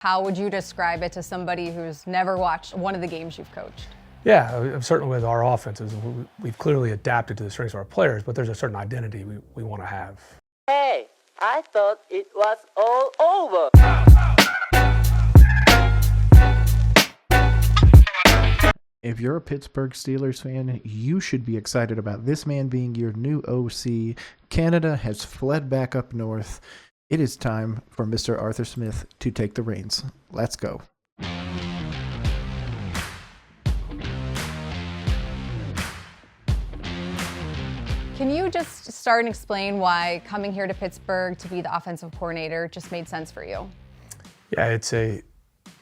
How would you describe it to somebody who's never watched one of the games you've coached? Yeah, certainly with our offenses, we've clearly adapted to the strengths of our players, but there's a certain identity we want to have. Hey, I thought it was all over. If you're a Pittsburgh Steelers fan, you should be excited about this man being your new OC. Canada has fled back up north. It is time for Mr. Arthur Smith to take the reins. Let's go. Can you just start and explain why coming here to Pittsburgh to be the offensive coordinator just made sense for you? Yeah, it's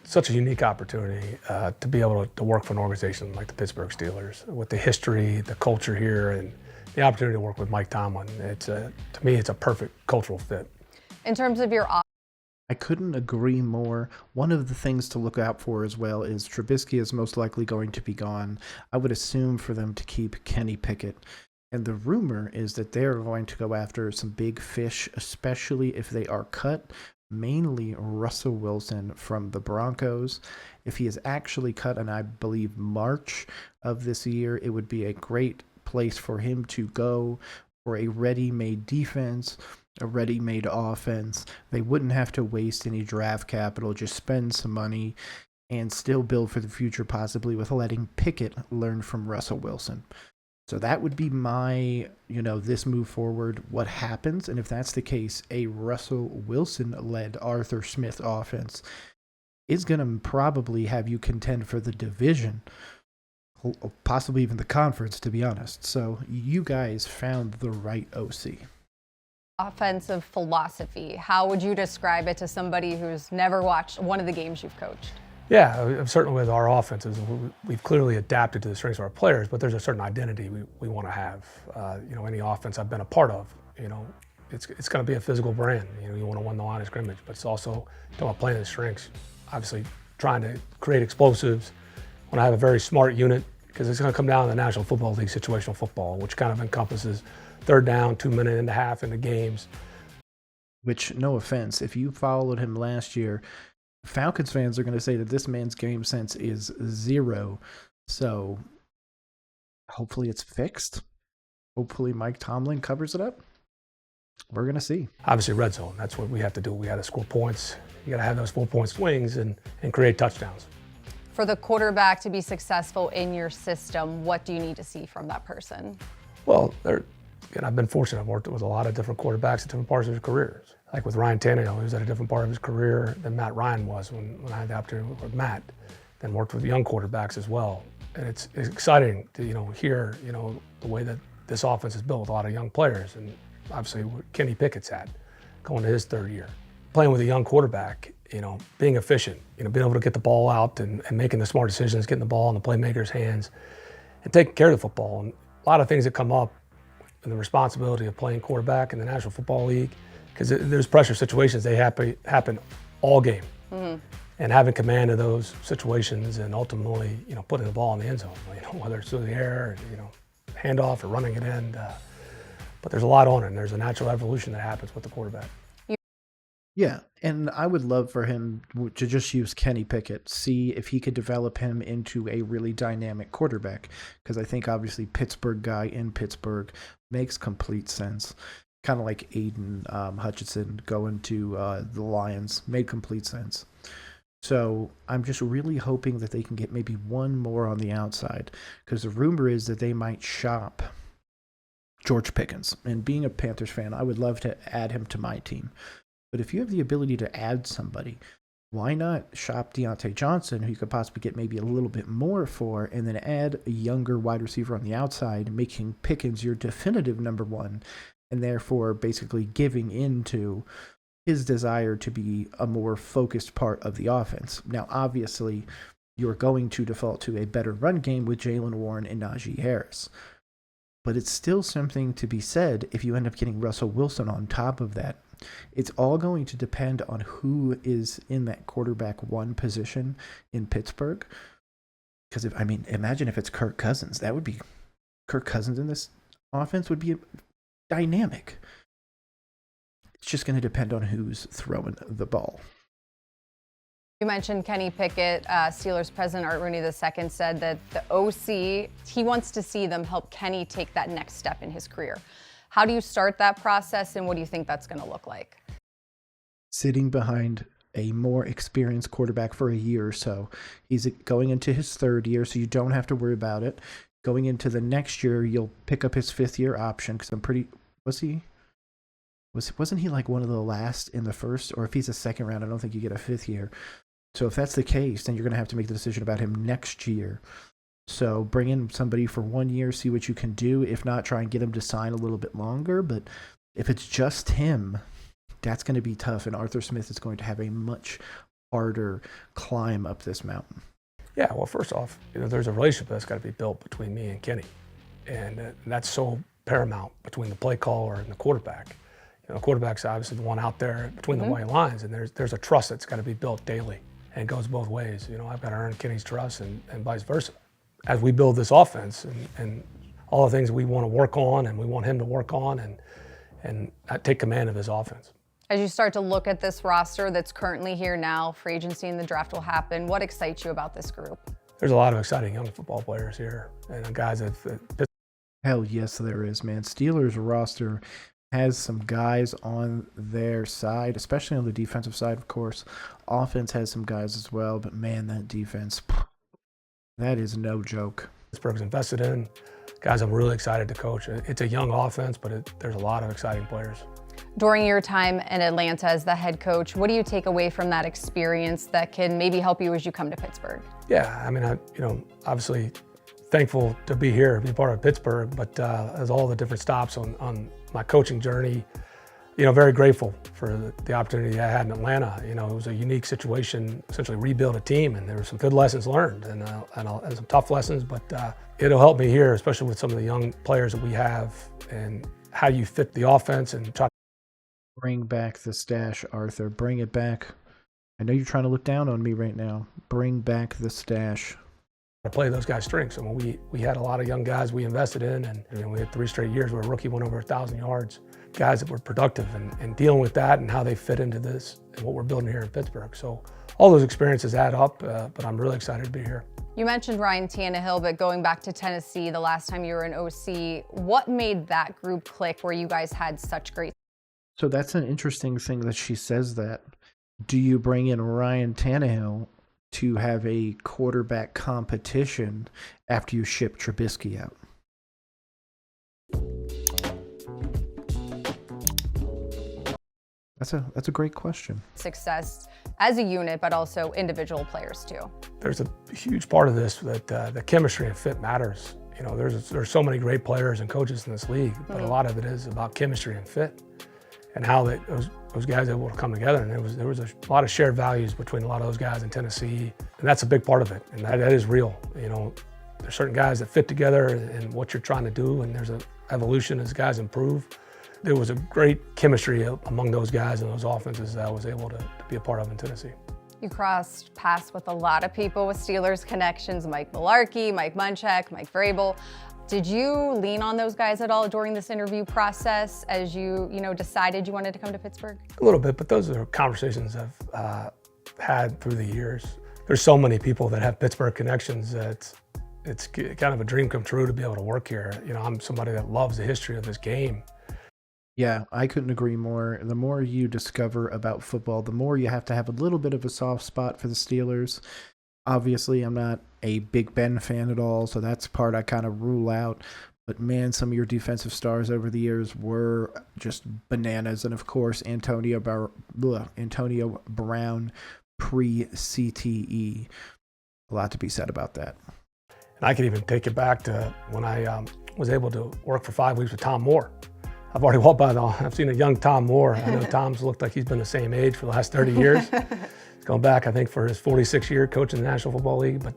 such a unique opportunity to be able to work for an organization like the Pittsburgh Steelers with the history, the culture here, and the opportunity to work with Mike Tomlin. To me, it's a perfect cultural fit. In terms of your I couldn't agree more. One of the things to look out for as well is Trubisky is most likely going to be gone. I would assume for them to keep Kenny Pickett. And the rumor is that they're going to go after some big fish, especially if they are cut, mainly Russell Wilson from the Broncos. If he is actually cut, and I believe March of this year, it would be a great place for him to go for a ready-made defense, a ready-made offense. They wouldn't have to waste any draft capital, just spend some money and still build for the future, possibly with letting Pickett learn from Russell Wilson. So that would be my, this move forward, what happens. And if that's the case, a Russell Wilson-led Arthur Smith offense is going to probably have you contend for the division, possibly even the conference, to be honest. So you guys found the right OC. offensive philosophy, how would you describe it to somebody who's never watched one of the games you've coached? Yeah, certainly with our offenses, we've clearly adapted to the strengths of our players, but there's a certain identity we want to have. Any offense I've been a part of, it's going to be a physical brand. You want to win the line of scrimmage, but it's also about playing the strengths. Obviously, trying to create explosives. Want to have a very smart unit because it's going to come down to the National Football League situational football, which kind of encompasses third down, 2 minute and a half in the games. Which, no offense, if you followed him last year, Falcons fans are going to say that this man's game sense is zero. So hopefully it's fixed. Hopefully Mike Tomlin covers it up. We're going to see. Obviously, red zone. That's what we have to do. We got to score points. You got to have those 4-point swings and create touchdowns. For the quarterback to be successful in your system, what do you need to see from that person? Well, I've been fortunate. I've worked with a lot of different quarterbacks at different parts of their careers. Like with Ryan Tannehill, he was at a different part of his career than Matt Ryan was when I had the opportunity to work with Matt. Then worked with young quarterbacks as well. And it's exciting to hear the way that this offense is built with a lot of young players. And obviously where Kenny Pickett's at, going to his third year. Playing with a young quarterback, being efficient, being able to get the ball out and making the smart decisions, getting the ball in the playmaker's hands, and taking care of the football. And a lot of things that come up in the responsibility of playing quarterback in the National Football League, because there's pressure situations, they happen all game. Mm-hmm. And having command of those situations and ultimately, putting the ball in the end zone, whether it's through the air, handoff or running it in. But there's a lot on it, and there's a natural evolution that happens with the quarterback. Yeah, and I would love for him to just use Kenny Pickett, see if he could develop him into a really dynamic quarterback, because I think obviously Pittsburgh guy in Pittsburgh makes complete sense. Kind of like Aiden Hutchinson going to the Lions made complete sense. So I'm just really hoping that they can get maybe one more on the outside, because the rumor is that they might shop George Pickens. And being a Panthers fan, I would love to add him to my team. But if you have the ability to add somebody, why not shop Deontay Johnson, who you could possibly get maybe a little bit more for, and then add a younger wide receiver on the outside, making Pickens your definitive number one, and therefore basically giving into his desire to be a more focused part of the offense. Now, obviously, you're going to default to a better run game with Jaylen Warren and Najee Harris. But it's still something to be said if you end up getting Russell Wilson on top of that. It's all going to depend on who is in that quarterback one position in Pittsburgh. Because imagine if it's Kirk Cousins. That would be Kirk Cousins in this offense would be dynamic. It's just going to depend on who's throwing the ball. You mentioned Kenny Pickett. Steelers president Art Rooney II said that the OC, he wants to see them help Kenny take that next step in his career. How do you start that process, and what do you think that's going to look like? Sitting behind a more experienced quarterback for a year or so. He's going into his third year, so you don't have to worry about it. Going into the next year, you'll pick up his fifth-year option, because wasn't he like one of the last in the first? Or if he's a second round, I don't think you get a fifth year. So if that's the case, then you're going to have to make the decision about him next year. So bring in somebody for 1 year, see what you can do. If not, try and get him to sign a little bit longer. But if it's just him, that's going to be tough. And Arthur Smith is going to have a much harder climb up this mountain. Yeah, well, first off, there's a relationship that's got to be built between me and Kenny. And that's so paramount between the play caller and the quarterback. The quarterback's obviously the one out there between the white lines, and there's a trust that's got to be built daily. And it goes both ways. I've got to earn Kenny's trust and vice versa. As we build this offense and all the things we want to work on and we want him to work on and take command of his offense. As you start to look at this roster that's currently here now, free agency and the draft will happen, what excites you about this group? There's a lot of exciting young football players here and guys that Hell yes, there is, man. Steelers roster has some guys on their side, especially on the defensive side, of course. Offense has some guys as well, but man, that defense, that is no joke. Pittsburgh's invested in. Guys, I'm really excited to coach. It's a young offense, but there's a lot of exciting players. During your time in Atlanta as the head coach, what do you take away from that experience that can maybe help you as you come to Pittsburgh? Yeah, I mean, obviously thankful to be here, be part of Pittsburgh, but as all the different stops on my coaching journey, very grateful for the opportunity I had in Atlanta. It was a unique situation, essentially rebuild a team, and there were some good lessons learned and some tough lessons, but it'll help me here, especially with some of the young players that we have and how you fit the offense and try. Bring back the stash, Arthur. Bring it back. I know you're trying to look down on me right now. Bring back the stash. To play those guys' strengths. I mean, we had a lot of young guys we invested in, and we had 3 straight years where a rookie went over 1,000 yards. Guys that were productive and dealing with that and how they fit into this and what we're building here in Pittsburgh. So all those experiences add up, but I'm really excited to be here. You mentioned Ryan Tannehill, but going back to Tennessee, the last time you were in OC, what made that group click where you guys had such great? So that's an interesting thing that she says that. Do you bring in Ryan Tannehill to have a quarterback competition after you ship Trubisky out? That's a great question. Success as a unit, but also individual players too. There's a huge part of this that the chemistry and fit matters. There's so many great players and coaches in this league, but a lot of it is about chemistry and fit and how those guys are able to come together. And there was a lot of shared values between a lot of those guys in Tennessee, and that's a big part of it. And that is real. There's certain guys that fit together and what you're trying to do, and there's an evolution as guys improve. There was a great chemistry among those guys and those offenses that I was able to be a part of in Tennessee. You crossed paths with a lot of people with Steelers connections, Mike Mularkey, Mike Munchak, Mike Vrabel. Did you lean on those guys at all during this interview process as you decided you wanted to come to Pittsburgh? A little bit, but those are conversations I've had through the years. There's so many people that have Pittsburgh connections that it's kind of a dream come true to be able to work here. I'm somebody that loves the history of this game. Yeah, I couldn't agree more. The more you discover about football, the more you have to have a little bit of a soft spot for the Steelers. Obviously, I'm not a Big Ben fan at all, so that's part I kind of rule out. But man, some of your defensive stars over the years were just bananas. And of course, Antonio Brown pre-CTE. A lot to be said about that. And I could even take it back to when I was able to work for 5 weeks with Tom Moore. I've already walked by I've seen a young Tom Moore. I know Tom's looked like he's been the same age for the last 30 years. He's going back, I think, for his 46th year coaching the National Football League. But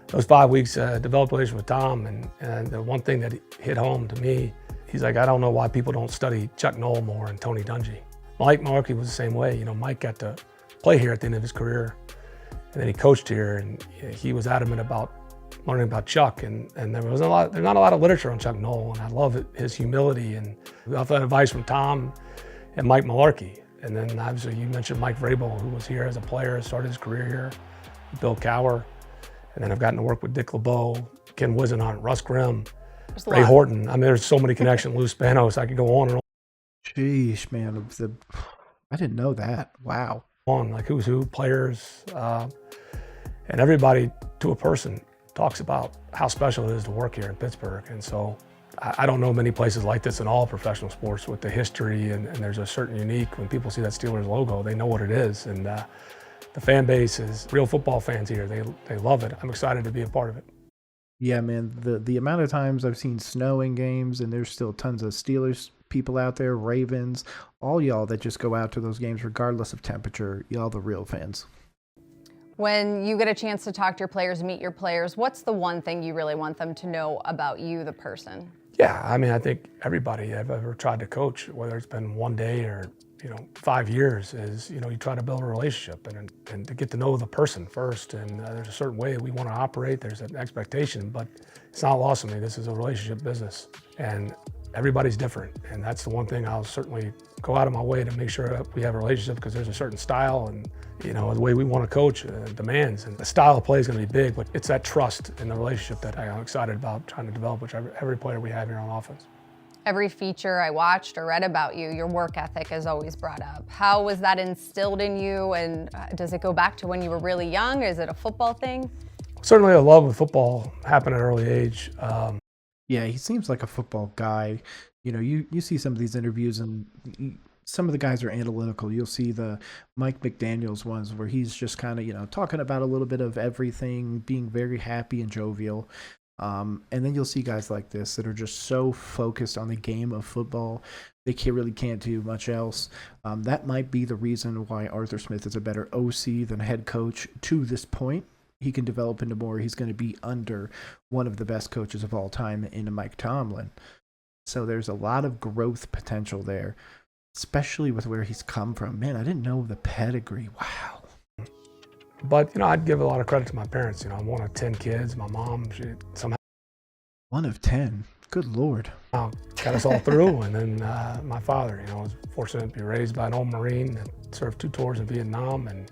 those 5 weeks developed a relationship with Tom. And the one thing that hit home to me, he's like, I don't know why people don't study Chuck Noll more and Tony Dungy. Mike Mularkey was the same way. Mike got to play here at the end of his career. And then he coached here, and he was adamant about learning about Chuck, and there's not a lot of literature on Chuck Noll, and I love his humility, and we got that advice from Tom and Mike Mularkey, And then obviously you mentioned Mike Vrabel, who was here as a player, started his career here, Bill Cowher. And then I've gotten to work with Dick LeBeau, Ken Wisenhunt, Russ Grimm, Ray Horton. I mean, there's so many connections, Lou Spanos, I could go on and Sheesh, man. I didn't know that. Wow. on, like who's who, players, and everybody to a person talks about how special it is to work here in Pittsburgh. And so I don't know many places like this in all professional sports with the history, and there's a certain unique, when people see that Steelers logo, they know what it is. And the fan base is real football fans here. They love it. I'm excited to be a part of it. Yeah, man. The amount of times I've seen snow in games, and there's still tons of Steelers people out there, Ravens, all y'all that just go out to those games regardless of temperature, y'all the real fans. When you get a chance to talk to your players, meet your players, what's the one thing you really want them to know about you, the person? Yeah, I mean, I think everybody I've ever tried to coach, whether it's been one day or 5 years, is you try to build a relationship and to get to know the person first. And there's a certain way we want to operate. There's an expectation, but it's not lost on me. This is a relationship business, and everybody's different. And that's the one thing I'll certainly go out of my way to make sure that we have a relationship, because there's a certain style and the way we want to coach demands, and the style of play is going to be big, but it's that trust in the relationship that I'm excited about trying to develop with every player we have here on offense. Every feature I watched or read about you, your work ethic is always brought up. How was that instilled in you, and does it go back to when you were really young? Is it a football thing? Certainly a love of football happened at an early age. Yeah, he seems like a football guy. You see some of these interviews, and some of the guys are analytical. You'll see the Mike McDaniels ones where he's just kind of, talking about a little bit of everything, being very happy and jovial. And then you'll see guys like this that are just so focused on the game of football, they really can't do much else. That might be the reason why Arthur Smith is a better OC than head coach to this point. He can develop into more. He's going to be under one of the best coaches of all time in Mike Tomlin. So there's a lot of growth potential there, especially with where he's come from. Man, I didn't know the pedigree. Wow. But, I'd give a lot of credit to my parents. I'm one of 10 kids. My mom, she somehow One of 10. Good Lord. got us all through. And then my father, I was fortunate to be raised by an old Marine that served 2 tours in Vietnam, and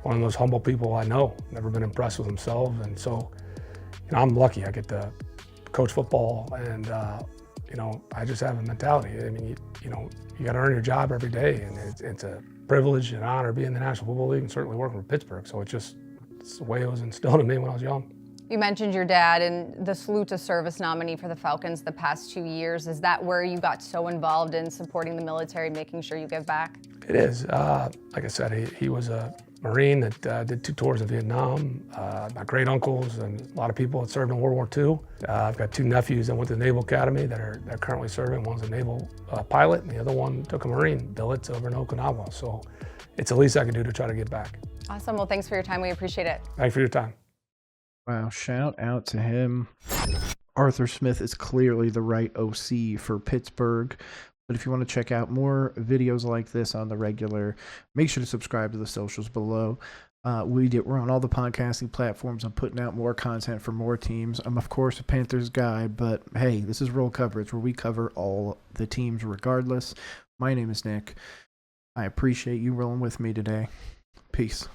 one of those humble people I know, never been impressed with himself. And so, I'm lucky I get to coach football, and, I just have a mentality. I mean, you got to earn your job every day, and it's a privilege and honor being in the National Football League and certainly working for Pittsburgh. So it's the way it was instilled in me when I was young. You mentioned your dad and the Salute to Service nominee for the Falcons the past 2 years. Is that where you got so involved in supporting the military, making sure you give back? It is. Like I said, he was a Marine that did 2 tours in Vietnam. My great uncles and a lot of people that served in World War II. I've got 2 nephews that went to the Naval Academy that are currently serving. One's a naval pilot, and the other one took a Marine billets over in Okinawa. So it's the least I can do to try to give back. Awesome. Well, thanks for your time. We appreciate it. Thanks for your time. Wow, shout out to him. Arthur Smith is clearly the right OC for Pittsburgh. But if you want to check out more videos like this on the regular, make sure to subscribe to the socials below. We're on all the podcasting platforms. I'm putting out more content for more teams. I'm, of course, a Panthers guy, but hey, this is Roll Coverage, where we cover all the teams regardless. My name is Nick. I appreciate you rolling with me today. Peace.